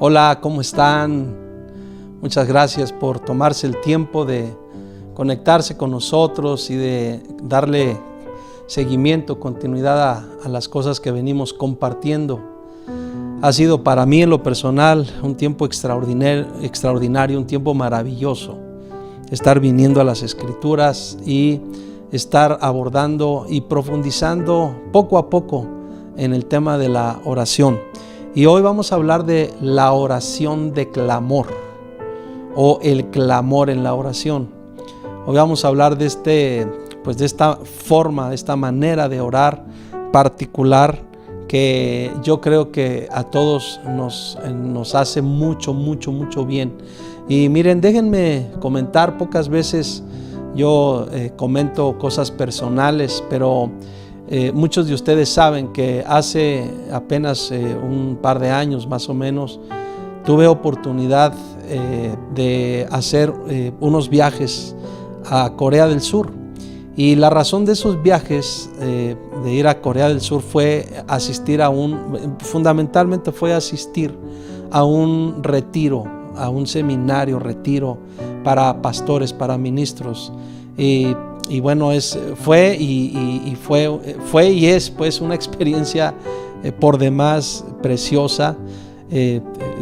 Hola, ¿cómo están? Muchas gracias por tomarse el tiempo de conectarse con nosotros y de darle seguimiento, continuidad a las cosas que venimos compartiendo. Ha sido para mí en lo personal un tiempo extraordinario, un tiempo maravilloso. Estar viniendo a las Escrituras y estar abordando y profundizando poco a poco en el tema de la oración. Y hoy vamos a hablar de la oración de clamor o el clamor en la oración. Hoy vamos a hablar de esta forma, de esta manera de orar particular que yo creo que a todos nos hace mucho bien. Y miren, déjenme comentar, pocas veces yo comento cosas personales, pero muchos de ustedes saben que hace apenas un par de años más o menos tuve oportunidad de hacer unos viajes a Corea del Sur, y la razón de esos viajes de ir a Corea del Sur fue fundamentalmente fue asistir a un retiro, a un seminario retiro para pastores, para ministros. Y bueno, fue y es pues una experiencia por demás preciosa.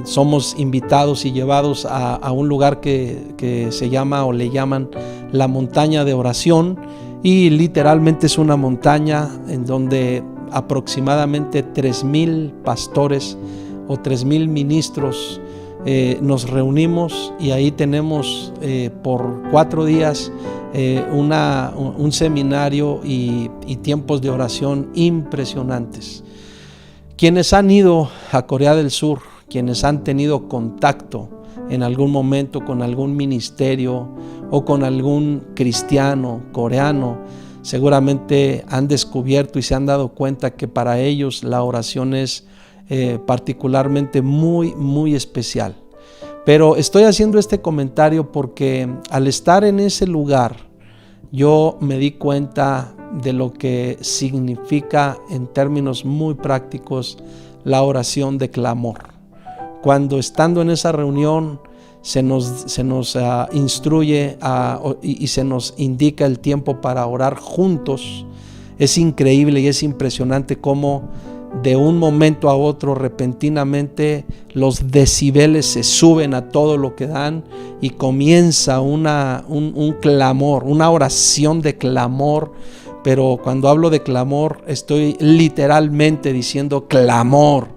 Somos invitados y llevados a un lugar que se llama o le llaman la montaña de oración, y literalmente es una montaña en donde aproximadamente 3,000 pastores o 3,000 ministros nos reunimos, y ahí tenemos por 4 días un seminario y tiempos de oración impresionantes. Quienes han ido a Corea del Sur, quienes han tenido contacto en algún momento con algún ministerio o con algún cristiano coreano, seguramente han descubierto y se han dado cuenta que para ellos la oración es particularmente muy especial. Pero estoy haciendo este comentario porque al estar en ese lugar yo me di cuenta de lo que significa en términos muy prácticos la oración de clamor. Cuando estando en esa reunión se nos instruye y se nos indica el tiempo para orar juntos, es increíble y es impresionante cómo de un momento a otro repentinamente los decibeles se suben a todo lo que dan y comienza un clamor, una oración de clamor. Pero cuando hablo de clamor estoy literalmente diciendo clamor.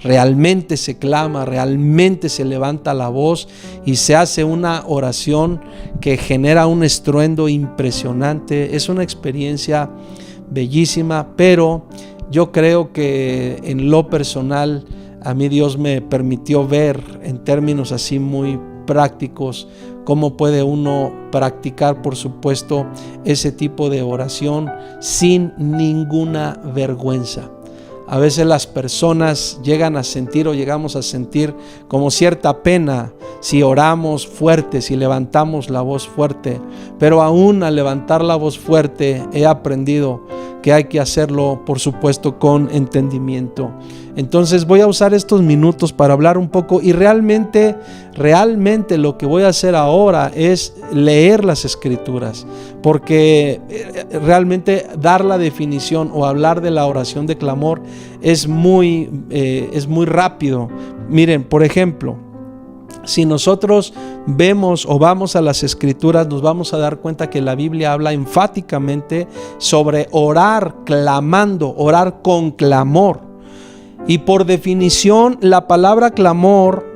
Realmente se clama, realmente se levanta la voz y se hace una oración que genera un estruendo impresionante. Es una experiencia bellísima, pero yo creo que en lo personal a mí Dios me permitió ver en términos así muy prácticos cómo puede uno practicar, por supuesto, ese tipo de oración sin ninguna vergüenza. A veces las personas llegan a sentir o llegamos a sentir como cierta pena si oramos fuerte, si levantamos la voz fuerte, pero aún al levantar la voz fuerte he aprendido que hay que hacerlo, por supuesto, con entendimiento. Entonces voy a usar estos minutos para hablar un poco, y realmente lo que voy a hacer ahora es leer las Escrituras, porque realmente dar la definición o hablar de la oración de clamor es muy rápido. Miren, por ejemplo, si nosotros vemos o vamos a las Escrituras, nos vamos a dar cuenta que la Biblia habla enfáticamente sobre orar clamando, orar con clamor. Y por definición, la palabra clamor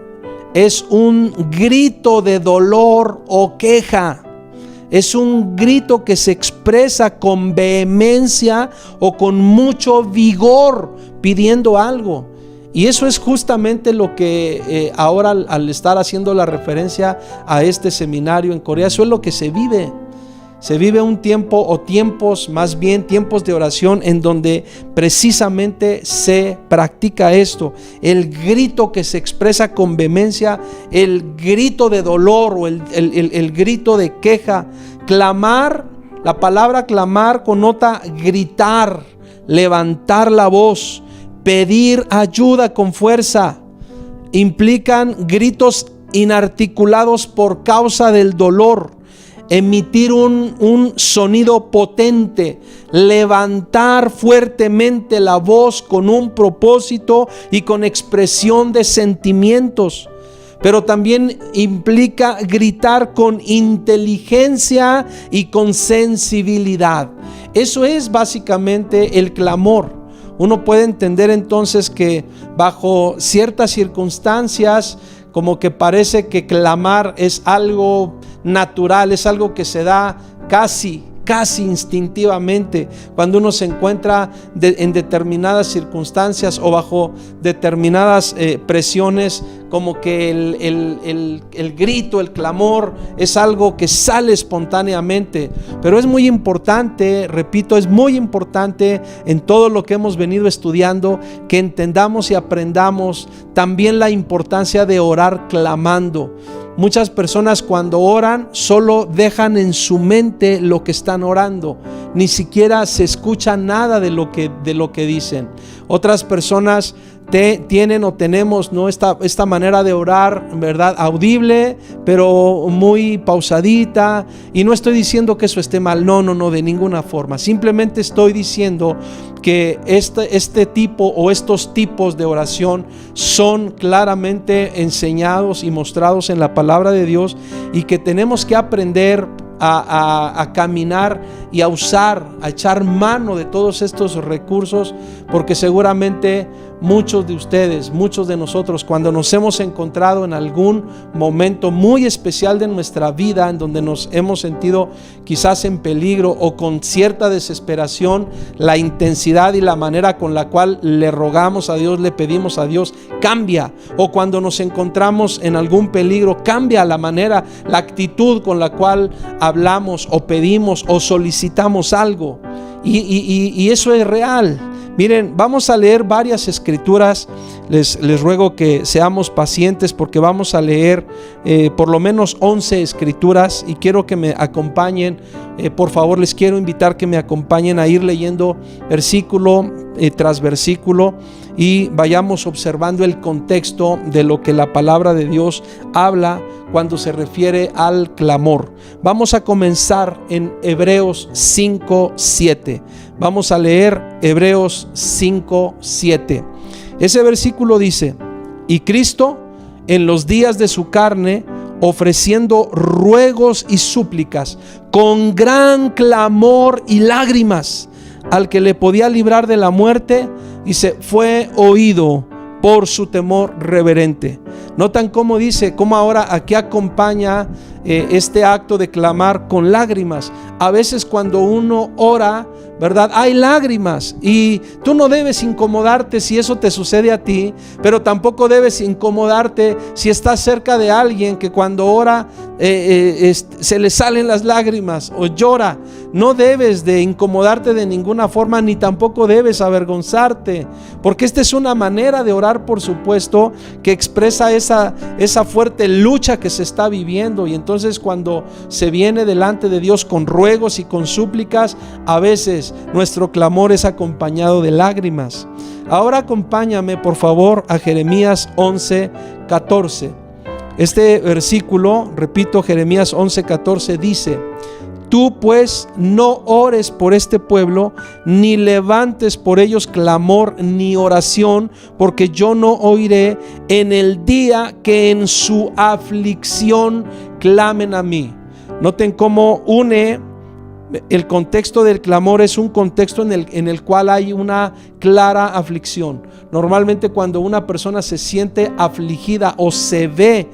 es un grito de dolor o queja. Es un grito que se expresa con vehemencia o con mucho vigor pidiendo algo. Y eso es justamente lo que ahora, al estar haciendo la referencia a este seminario en Corea, eso es lo que se vive. Se vive un tiempo o tiempos de oración en donde precisamente se practica esto, el grito que se expresa con vehemencia, el grito de dolor o el grito de queja. Clamar, la palabra clamar connota gritar, levantar la voz, pedir ayuda con fuerza. implican gritos inarticulados por causa del dolor, emitir un sonido potente, levantar fuertemente la voz con un propósito y con expresión de sentimientos. Pero también implica gritar con inteligencia y con sensibilidad. Eso es básicamente el clamor. Uno puede entender entonces que bajo ciertas circunstancias, como que parece que clamar es algo natural, es algo que se da casi instintivamente cuando uno se encuentra en determinadas circunstancias o bajo determinadas presiones, como que el grito, el clamor es algo que sale espontáneamente. Pero es muy importante, repito, es muy importante en todo lo que hemos venido estudiando, que entendamos y aprendamos también la importancia de orar clamando. Muchas personas cuando oran solo dejan en su mente lo que están orando, ni siquiera se escucha nada de lo que dicen. Otras personas tienen o tenemos, ¿no?, esta manera de orar, ¿verdad?, audible, pero muy pausadita. Y no estoy diciendo que eso esté mal, no, de ninguna forma. Simplemente estoy diciendo que este tipo o estos tipos de oración son claramente enseñados y mostrados en la palabra de Dios, y que tenemos que aprender a caminar y a echar mano de todos estos recursos, porque seguramente muchos de ustedes, muchos de nosotros, cuando nos hemos encontrado en algún momento muy especial de nuestra vida, en donde nos hemos sentido quizás en peligro o con cierta desesperación, la intensidad y la manera con la cual le rogamos a Dios, le pedimos a Dios, cambia. O cuando nos encontramos en algún peligro, cambia la manera, la actitud con la cual hablamos o pedimos o solicitamos algo. Y eso es real. Miren, vamos a leer varias escrituras. Les ruego que seamos pacientes, porque vamos a leer por lo menos 11 escrituras, y quiero que me acompañen. Por favor, les quiero invitar que me acompañen a ir leyendo versículo tras versículo, y vayamos observando el contexto de lo que la palabra de Dios habla cuando se refiere al clamor. Vamos a comenzar en Hebreos 5:7. Vamos a leer Hebreos 5:7. Ese versículo dice: y Cristo, en los días de su carne, ofreciendo ruegos y súplicas con gran clamor y lágrimas al que le podía librar de la muerte, dice, fue oído por su temor reverente. Notan cómo dice, cómo ahora aquí acompaña este acto de clamar con lágrimas. A veces cuando uno ora, ¿verdad?, hay lágrimas, y tú no debes incomodarte si eso te sucede a ti, pero tampoco debes incomodarte si estás cerca de alguien que cuando ora se le salen las lágrimas o llora. No debes de incomodarte de ninguna forma, ni tampoco debes avergonzarte, porque esta es una manera de orar, por supuesto, que expresa esa fuerte lucha que se está viviendo. Y entonces cuando se viene delante de Dios con ruegos y con súplicas, a veces nuestro clamor es acompañado de lágrimas. Ahora acompáñame por favor a Jeremías 11:14. Este versículo, repito, Jeremías 11:14 dice: tú pues no ores por este pueblo, ni levantes por ellos clamor ni oración, porque yo no oiré en el día que en su aflicción clamen a mí. Noten cómo une el contexto del clamor. Es un contexto en el cual hay una clara aflicción. Normalmente cuando una persona se siente afligida o se ve,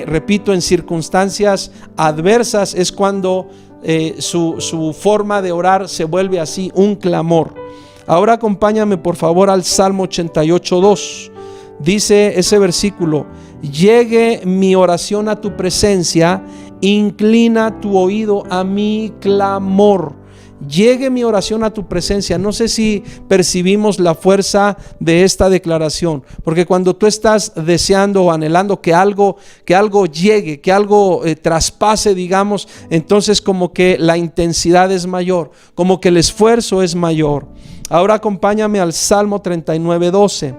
repito, en circunstancias adversas, es cuando su forma de orar se vuelve así, un clamor. Ahora acompáñame por favor al Salmo 88:2. Dice ese versículo: llegue mi oración a tu presencia, inclina tu oído a mi clamor. Llegue mi oración a tu presencia. No sé si percibimos la fuerza de esta declaración, porque cuando tú estás deseando o anhelando que algo llegue, que algo traspase, digamos, entonces como que la intensidad es mayor, como que el esfuerzo es mayor. Ahora acompáñame al Salmo 39:12.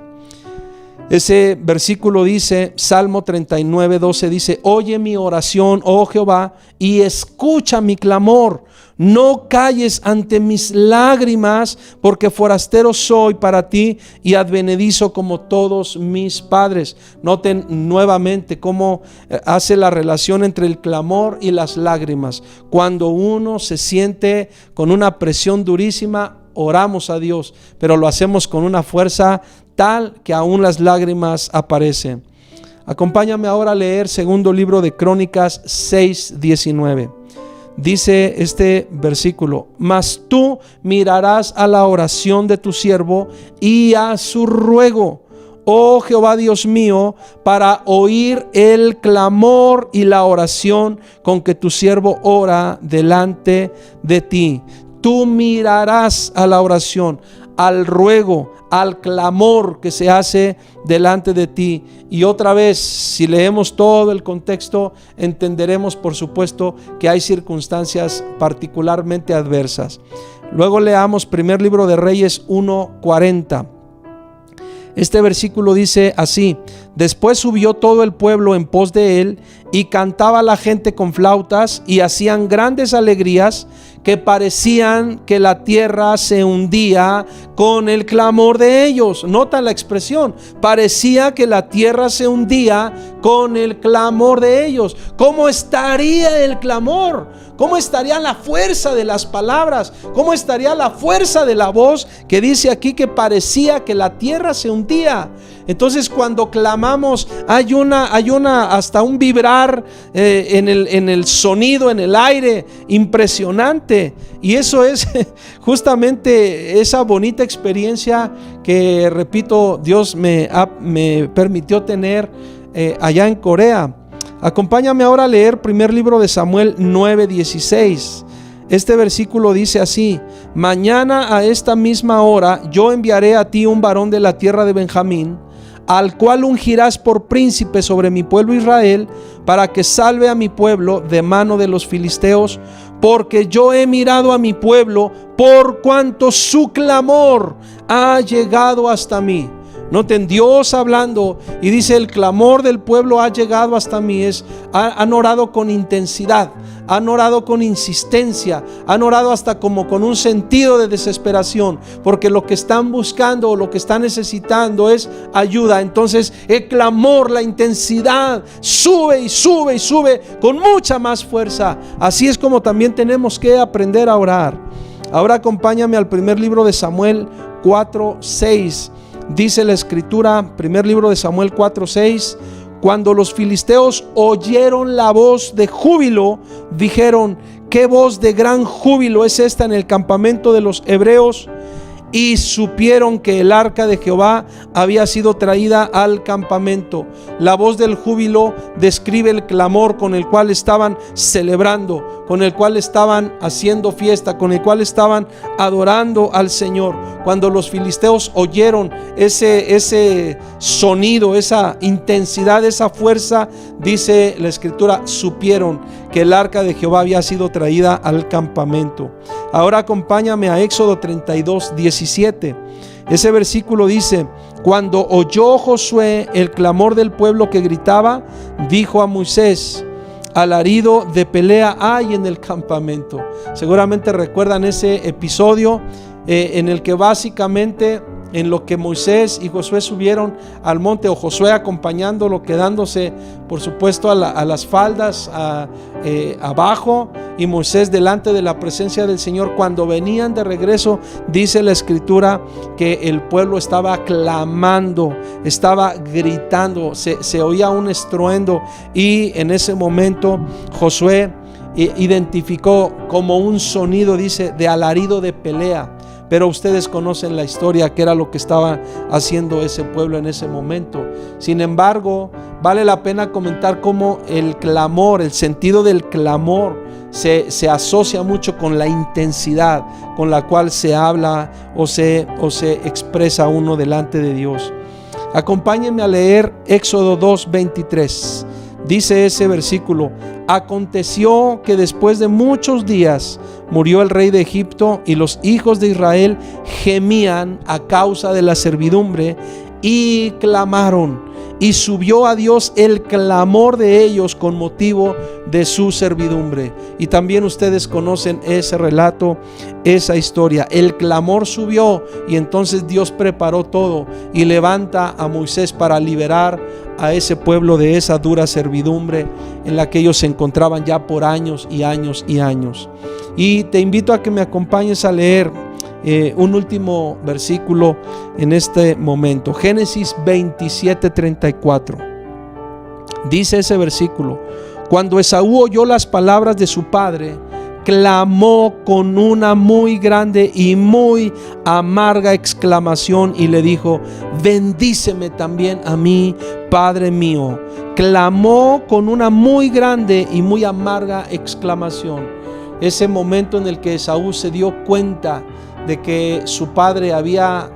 Ese versículo dice, Salmo 39:12 dice: oye mi oración, oh Jehová, y escucha mi clamor. No calles ante mis lágrimas, porque forastero soy para ti y advenedizo como todos mis padres. Noten nuevamente cómo hace la relación entre el clamor y las lágrimas. Cuando uno se siente con una presión durísima, oramos a Dios, pero lo hacemos con una fuerza tal que aún las lágrimas aparecen. Acompáñame ahora a leer segundo libro de Crónicas 6:19. Dice este versículo: mas tú mirarás a la oración de tu siervo y a su ruego, oh Jehová Dios mío, para oír el clamor y la oración con que tu siervo ora delante de ti. Tú mirarás a la oración, al ruego, al clamor que se hace delante de ti. Y otra vez, si leemos todo el contexto, entenderemos por supuesto que hay circunstancias particularmente adversas. Luego leamos primer libro de Reyes 1:40. Este versículo dice así: después subió todo el pueblo en pos de él, y cantaba la gente con flautas, y hacían grandes alegrías, que parecían que la tierra se hundía con el clamor de ellos. Nota la expresión: parecía que la tierra se hundía con el clamor de ellos. ¿Cómo estaría el clamor? ¿Cómo estaría la fuerza de las palabras? ¿Cómo estaría la fuerza de la voz que dice aquí que parecía que la tierra se hundía? Entonces, cuando clamamos, hay una hasta un vibrar en el sonido, en el aire, impresionante. Y eso es justamente esa bonita experiencia que, repito, Dios me permitió tener allá en Corea. Acompáñame ahora a leer primer libro de Samuel 9:16. Este versículo dice así: mañana a esta misma hora yo enviaré a ti un varón de la tierra de Benjamín, al cual ungirás por príncipe sobre mi pueblo Israel, para que salve a mi pueblo de mano de los filisteos, porque yo he mirado a mi pueblo por cuanto su clamor ha llegado hasta mí. Noten, Dios hablando, y dice: el clamor del pueblo ha llegado hasta mí. Han orado con intensidad, han orado con insistencia, han orado hasta como con un sentido de desesperación, porque lo que están buscando o lo que están necesitando es ayuda. Entonces el clamor, la intensidad sube y sube y sube con mucha más fuerza. Así es como también tenemos que aprender a orar. Ahora acompáñame al primer libro de Samuel 4:6. Dice la escritura, primer libro de Samuel 4:6: cuando los filisteos oyeron la voz de júbilo, dijeron: ¿qué voz de gran júbilo es esta en el campamento de los hebreos? Y supieron que el arca de Jehová había sido traída al campamento. La voz del júbilo describe el clamor con el cual estaban celebrando, con el cual estaban haciendo fiesta, con el cual estaban adorando al Señor. Cuando los filisteos oyeron ese sonido, esa intensidad, esa fuerza, dice la escritura, supieron que el arca de Jehová había sido traída al campamento. Ahora acompáñame a Éxodo 32:17. Ese versículo dice: cuando oyó Josué el clamor del pueblo que gritaba, dijo a Moisés: alarido de pelea hay en el campamento. Seguramente recuerdan ese episodio en el que básicamente, en lo que Moisés y Josué subieron al monte, o Josué acompañándolo, quedándose por supuesto a las faldas abajo, y Moisés delante de la presencia del Señor. Cuando venían de regreso, dice la escritura que el pueblo estaba clamando, estaba gritando, se oía un estruendo, y en ese momento Josué identificó como un sonido, dice, de alarido de pelea. Pero ustedes conocen la historia, que era lo que estaba haciendo ese pueblo en ese momento. Sin embargo, vale la pena comentar cómo el clamor, el sentido del clamor se asocia mucho con la intensidad con la cual se habla o se expresa uno delante de Dios. Acompáñenme a leer Éxodo 2:23. Dice ese versículo: aconteció que después de muchos días murió el rey de Egipto, y los hijos de Israel gemían a causa de la servidumbre, y clamaron. Y subió a Dios el clamor de ellos con motivo de su servidumbre. Y también ustedes conocen ese relato, esa historia. El clamor subió y entonces Dios preparó todo y levanta a Moisés para liberar a ese pueblo de esa dura servidumbre en la que ellos se encontraban ya por años y años y años. Y te invito a que me acompañes a leer un último versículo en este momento. Génesis 27:34. Dice ese versículo: cuando Esaú oyó las palabras de su padre, clamó con una muy grande y muy amarga exclamación y le dijo: bendíceme también a mí, Padre mío. Clamó con una muy grande y muy amarga exclamación. Ese momento en el que Esaú se dio cuenta de que su padre había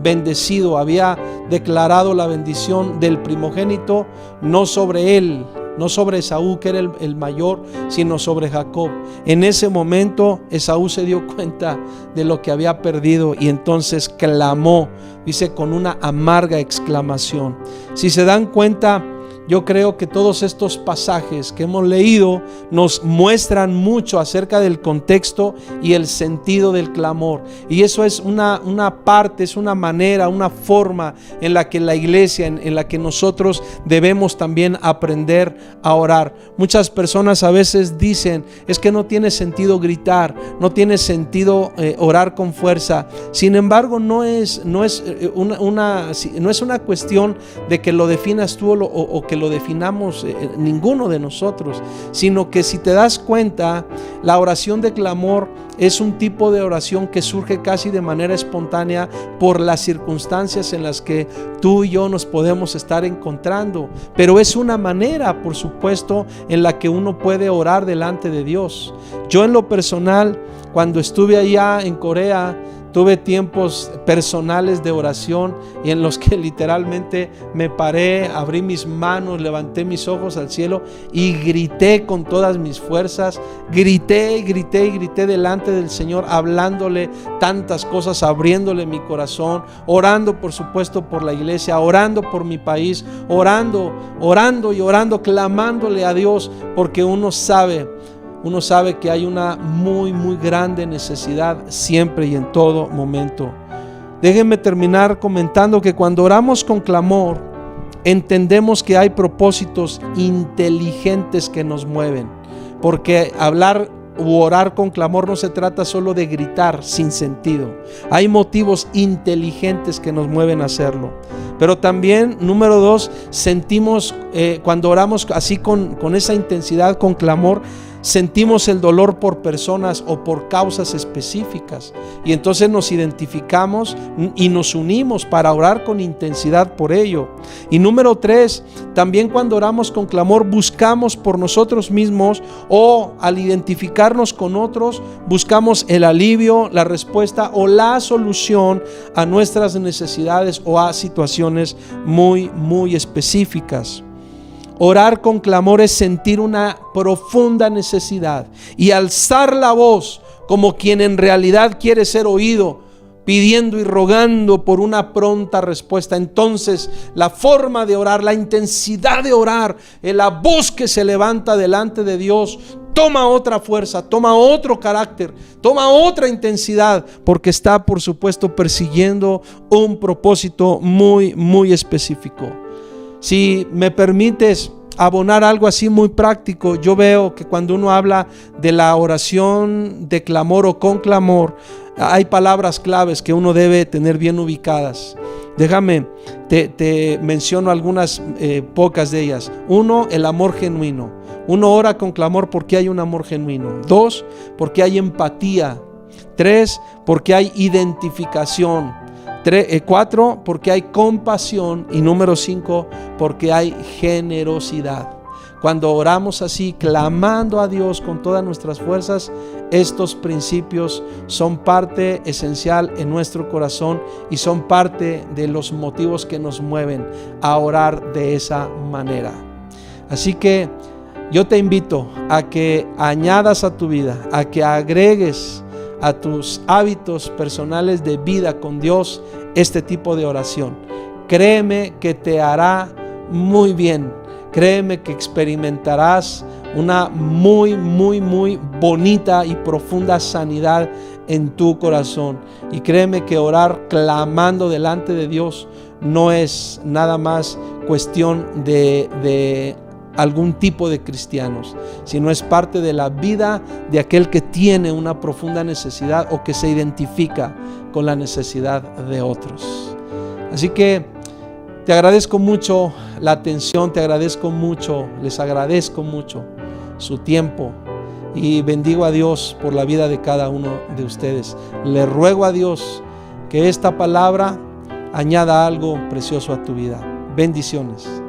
bendecido, había declarado la bendición del primogénito, no sobre él, no sobre Esaú, que era el mayor, sino sobre Jacob. En ese momento Esaú se dio cuenta de lo que había perdido y entonces clamó, dice, con una amarga exclamación. Si se dan cuenta, yo creo que todos estos pasajes que hemos leído nos muestran mucho acerca del contexto y el sentido del clamor. Y eso es una parte, es una manera, una forma en la que la iglesia, en la que nosotros debemos también aprender a orar. Muchas personas a veces dicen: es que no tiene sentido gritar, no tiene sentido orar con fuerza. Sin embargo, no es una cuestión de que lo definas tú o que lo definamos ninguno de nosotros, sino que si te das cuenta, la oración de clamor es un tipo de oración que surge casi de manera espontánea por las circunstancias en las que tú y yo nos podemos estar encontrando, pero es una manera, por supuesto, en la que uno puede orar delante de Dios. Yo, en lo personal, cuando estuve allá en Corea, tuve tiempos personales de oración y en los que literalmente me paré, abrí mis manos, levanté mis ojos al cielo y grité con todas mis fuerzas. Grité delante del Señor, hablándole tantas cosas, abriéndole mi corazón, orando por supuesto por la iglesia, orando por mi país, orando, clamándole a Dios, porque uno sabe que hay una muy grande necesidad siempre y en todo momento. Déjenme terminar comentando que cuando oramos con clamor, entendemos que hay propósitos inteligentes que nos mueven, porque hablar u orar con clamor no se trata solo de gritar sin sentido. Hay motivos inteligentes que nos mueven a hacerlo. Pero también, número 2, sentimos cuando oramos así con esa intensidad, con clamor, sentimos el dolor por personas o por causas específicas, y entonces nos identificamos y nos unimos para orar con intensidad por ello. Y número 3, también cuando oramos con clamor buscamos por nosotros mismos, o al identificarnos con otros buscamos el alivio, la respuesta o la solución a nuestras necesidades o a situaciones muy específicas. Orar con clamor es sentir una profunda necesidad y alzar la voz como quien en realidad quiere ser oído, pidiendo y rogando por una pronta respuesta. Entonces, la forma de orar, la intensidad de orar, la voz que se levanta delante de Dios, toma otra fuerza, toma otro carácter, toma otra intensidad, porque está, por supuesto, persiguiendo un propósito muy específico. Si me permites abonar algo así muy práctico, yo veo que cuando uno habla de la oración de clamor o con clamor, hay palabras claves que uno debe tener bien ubicadas. Déjame, te menciono algunas pocas de ellas. 1, el amor genuino. Uno ora con clamor porque hay un amor genuino. 2, porque hay empatía. 3, porque hay identificación. 4, porque hay compasión. Y número 5, porque hay generosidad. Cuando oramos así, clamando a Dios con todas nuestras fuerzas, estos principios son parte esencial en nuestro corazón y son parte de los motivos que nos mueven a orar de esa manera. Así que yo te invito a que añadas a tu vida, a que agregues a tus hábitos personales de vida con Dios este tipo de oración. créeme que te hará muy bien. Créeme que experimentarás una muy bonita y profunda sanidad en tu corazón. Y créeme que orar clamando delante de Dios no es nada más cuestión de algún tipo de cristianos, sino es parte de la vida de aquel que tiene una profunda necesidad o que se identifica con la necesidad de otros. Así que te agradezco mucho la atención, les agradezco mucho su tiempo y bendigo a Dios por la vida de cada uno de ustedes. Le ruego a Dios que esta palabra añada algo precioso a tu vida. Bendiciones.